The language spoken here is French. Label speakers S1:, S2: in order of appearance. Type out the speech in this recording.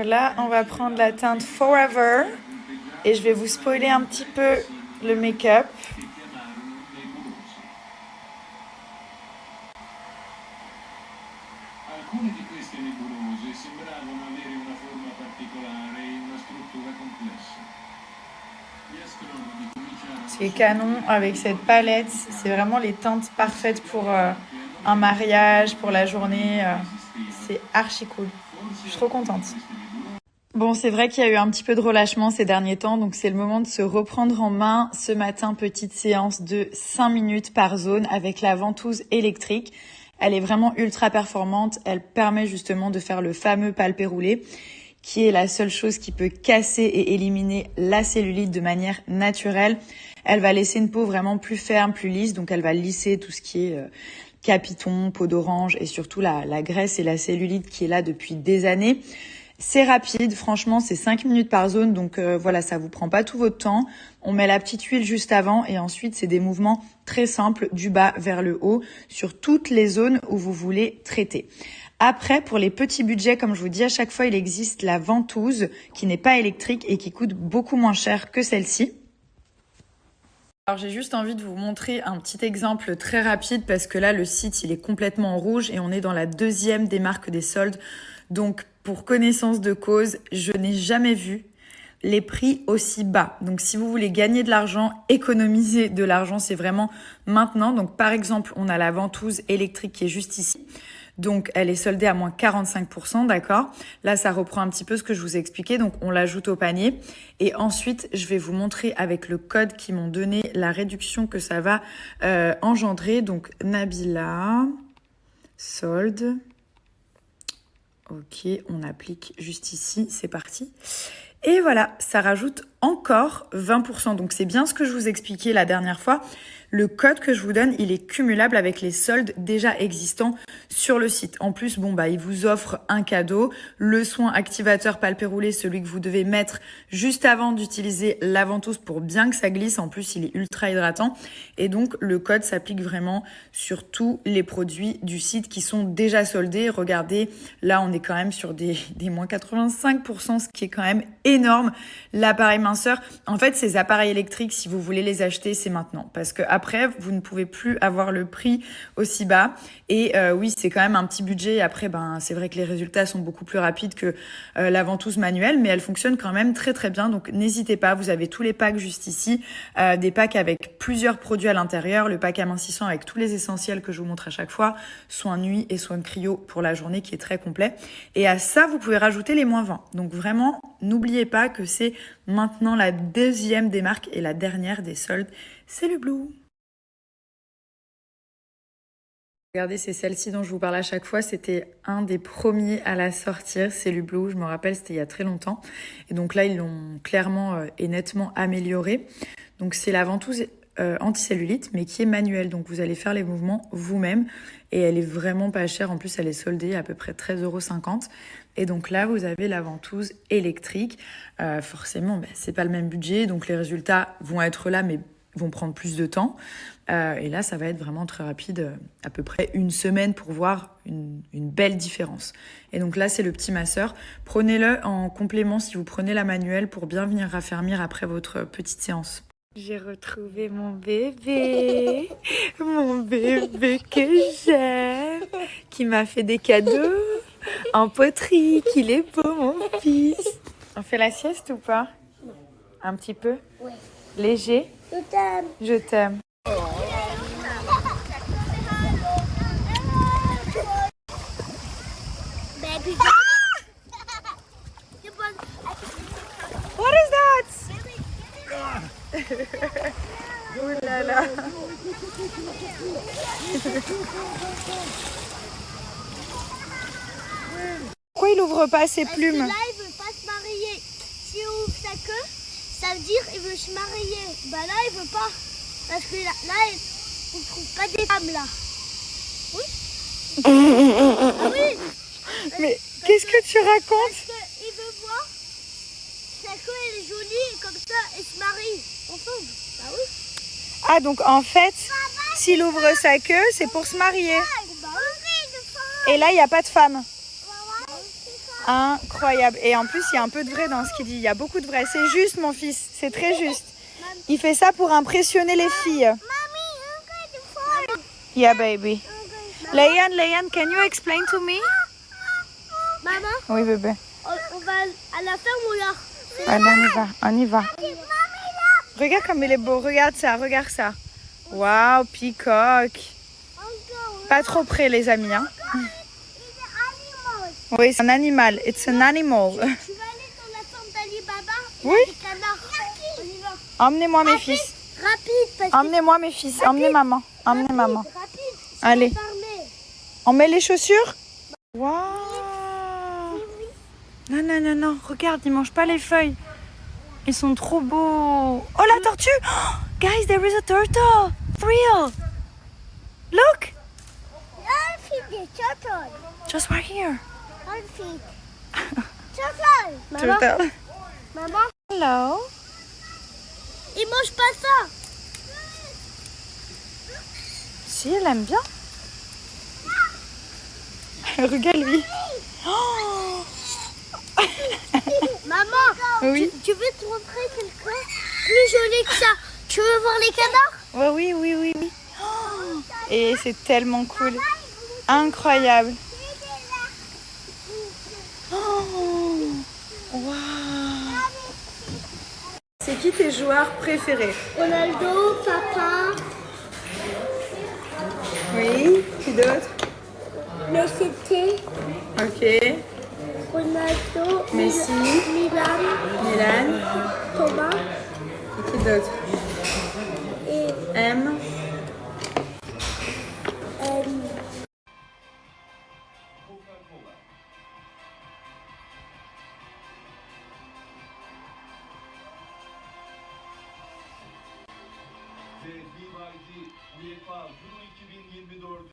S1: Là, on va prendre la teinte Forever et je vais vous spoiler un petit peu le make-up.
S2: Alcune di queste nebulose sembravano avere una forma particolare e una struttura complessa. Gli astronomi cominciarono
S1: Ce qui est canon avec cette palette, c'est vraiment les teintes parfaites pour un mariage, pour la journée. C'est archi cool. Je suis trop contente. Bon, c'est vrai qu'il y a eu un petit peu de relâchement ces derniers temps, donc c'est le moment de se reprendre en main. Ce matin, petite séance de 5 minutes par zone avec la ventouse électrique. Elle est vraiment ultra performante. Elle permet justement de faire le fameux palpé roulé, qui est la seule chose qui peut casser et éliminer la cellulite de manière naturelle. Elle va laisser une peau vraiment plus ferme, plus lisse, donc elle va lisser tout ce qui est capiton, peau d'orange et surtout la graisse et la cellulite qui est là depuis des années. C'est rapide, franchement, c'est 5 minutes par zone, donc voilà, ça vous prend pas tout votre temps. On met la petite huile juste avant et ensuite, c'est des mouvements très simples du bas vers le haut sur toutes les zones où vous voulez traiter. Après, pour les petits budgets, comme je vous dis, à chaque fois, il existe la ventouse qui n'est pas électrique et qui coûte beaucoup moins cher que celle-ci. Alors j'ai juste envie de vous montrer un petit exemple très rapide parce que là, le site, il est complètement en rouge et on est dans la deuxième des marques des soldes. Donc, pour connaissance de cause, je n'ai jamais vu les prix aussi bas. Donc, si vous voulez gagner de l'argent, économiser de l'argent, c'est vraiment maintenant. Donc, par exemple, on a la ventouse électrique qui est juste ici. Donc, elle est soldée à moins 45%, d'accord? Là, ça reprend un petit peu ce que je vous ai expliqué. Donc, on l'ajoute au panier. Et ensuite, je vais vous montrer avec le code qu'ils m'ont donné la réduction que ça va engendrer. Donc, Nabila, solde. Ok, on applique juste ici, c'est parti. Et voilà, ça rajoute encore 20%. Donc c'est bien ce que je vous expliquais la dernière fois. Le code que je vous donne, il est cumulable avec les soldes déjà existants sur le site. En plus, il vous offre un cadeau, le soin activateur palpé roulé, celui que vous devez mettre juste avant d'utiliser la ventouse pour bien que ça glisse. En plus, il est ultra hydratant. Et donc, le code s'applique vraiment sur tous les produits du site qui sont déjà soldés. Regardez, là, on est quand même sur des moins 85%, ce qui est quand même énorme. L'appareil minceur, en fait, ces appareils électriques, si vous voulez les acheter, c'est maintenant. Parce que après, vous ne pouvez plus avoir le prix aussi bas. Et oui, c'est quand même un petit budget. Après, c'est vrai que les résultats sont beaucoup plus rapides que la ventouse manuelle, mais elle fonctionne quand même très très bien. Donc n'hésitez pas, vous avez tous les packs juste ici, des packs avec plusieurs produits à l'intérieur, le pack amincissant avec tous les essentiels que je vous montre à chaque fois, soin nuit et soin cryo pour la journée qui est très complet. Et à ça, vous pouvez rajouter les moins 20. Donc vraiment, n'oubliez pas que c'est maintenant la deuxième des marques et la dernière des soldes, c'est le Blue. Regardez, c'est celle-ci dont je vous parle à chaque fois. C'était un des premiers à la sortir. C'est le Blue, je me rappelle, c'était il y a très longtemps. Et donc là, ils l'ont clairement et nettement amélioré. Donc c'est la ventouse anticellulite, mais qui est manuelle. Donc vous allez faire les mouvements vous-même. Et elle est vraiment pas chère. En plus, elle est soldée à peu près 13,50 €. Et donc là, vous avez la ventouse électrique. Forcément, c'est pas le même budget. Donc les résultats vont être là, mais vont prendre plus de temps. Et là, ça va être vraiment très rapide, à peu près une semaine pour voir une belle différence. Et donc là, c'est le petit masseur. Prenez-le en complément si vous prenez la manuelle pour bien venir raffermir après votre petite séance. J'ai retrouvé mon bébé que j'aime, qui m'a fait des cadeaux en poterie, qu'il est beau mon fils. On fait la sieste ou pas? Un petit peu?
S3: Ouais.
S1: Léger?
S3: Je t'aime.
S1: Je t'aime.
S3: Baby.
S1: What is that? Ouh là là. Pourquoi il ouvre pas ses plumes?
S3: Là, il veut pas se marier. Si on ouvre sa queue, ça veut dire qu'il veut se marier. Là, il veut pas. Parce que là on trouve pas des femmes là. Oui. Ah oui.
S1: Mais qu'est-ce que tu racontes?
S3: Parce qu'il veut voir. Sa queue elle est jolie et comme ça, elle se marie ensemble. Bah oui.
S1: Ah donc en fait, s'il ouvre sa queue, c'est pour se marier.
S3: Bah oui.
S1: Et là, il n'y a pas de femme. Incroyable. Et en plus, il y a un peu de vrai dans ce qu'il dit. Il y a beaucoup de vrai. C'est juste, mon fils. C'est très juste. Il fait ça pour impressionner les filles.
S3: Mommy, I'm going to fall.
S1: Yeah, baby. Leyan, can you explain to me?
S3: Maman,
S1: Oui, bébé.
S3: on va à la ferme ou là?
S1: Allez, on y va. Regarde comme il est beau. Regarde ça. Waouh, peacock. Pas trop près, les amis. Hein. Oui, c'est un animal. It's an animal.
S3: Tu vas aller dans la ferme d'Ali Baba?
S1: Oui.
S3: Des canards. On y va.
S1: Emmenez-moi mes fils.
S3: Rapide, parce que
S1: Emmenez-moi mes fils. Emmenez maman. Emmenez maman.
S3: rapide.
S1: Allez.
S3: Fermé.
S1: On met les chaussures? Waouh. Non. Regarde, ils mangent pas les feuilles. Ils sont trop beaux. Oh, la tortue. Oh, guys, there is a turtle. For real. Look.
S3: Un feed des turtles.
S1: Just right here.
S3: Un feed. Turtle. Maman.
S1: Turtle.
S3: Maman.
S1: Hello.
S3: Ils mangent pas ça.
S1: Si, elle aime bien. Regarde lui. Oh.
S3: Maman,
S1: Oui.
S3: tu veux te montrer quelqu'un plus joli que ça? Tu veux voir les canards?
S1: Oh, oui. Oh. Et c'est tellement cool. Incroyable. Oh. Wow. C'est qui tes joueurs préférés?
S3: Ronaldo, papa,
S1: Oui. Qui d'autre?
S3: Messi,
S1: Ok.
S3: Ronaldo,
S1: Messi.
S3: Milan,
S1: Milan.
S3: Thomas
S1: Et qui d'autre?
S3: et
S1: M.
S2: Ve BYD UEFA Euro 2024